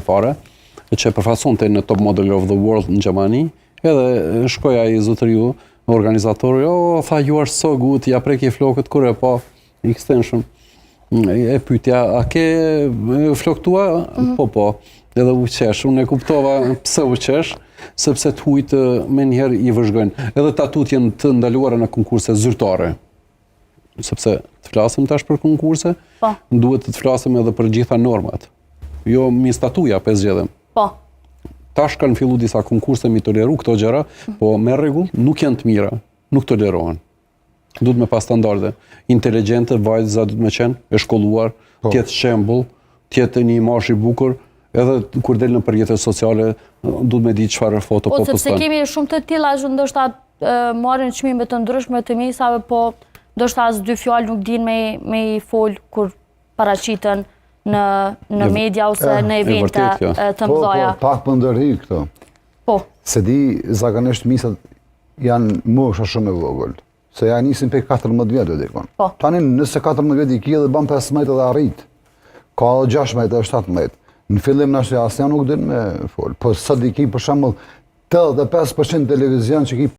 fare, që përfaqësonte në Top Model of the World në Gjermani, edhe shkoi ai zotëriu, organizatori, tha you are so good, ja preki flokët kur e pa extension. E pyetja, a ke flok tua? Po. Edhe u qesh, unë e kuptova pse u qesh, sepse të hujt me njëherë i vëzhgojnë. Edhe tatut janë të ndaluara në konkurse zyrtare. Sepse të flasim tash për konkurse, duhet të flasim edhe për gjitha normat. Jo mi statuja për zgjedhëm. Tash kanë fillu disa konkurse mi toleru këto gjëra, po me rregull nuk janë të mira, nuk tolerohen. Duhet me pas standarde. Inteligjente, vajza duhet me qenë, e shkolluar, tjetë shembull, tjetë një imazh i bukur, edhe kur del në rrjetet sociale, duhet me di çfarë foto po poston. Sepse kemi shumë të tilla që ndoshta marrin çmime të ndryshme të mesave, po ndoshta as dy fjalë nuk din me i fol kur paraqiten në media ose në evente të mëdha. Pak për ndërhi këto. Se di zakonisht misat janë mosha shumë e vogël. Se ja nisin për 14 vjetë dikon. Tani nëse 14 vjetë i kje dhe ban 15 edhe arrit. Ka 16 edhe 17. Në fillim në ashtë asë janë nuk din me folë. Po së di ki për shembull 85% televizion që ki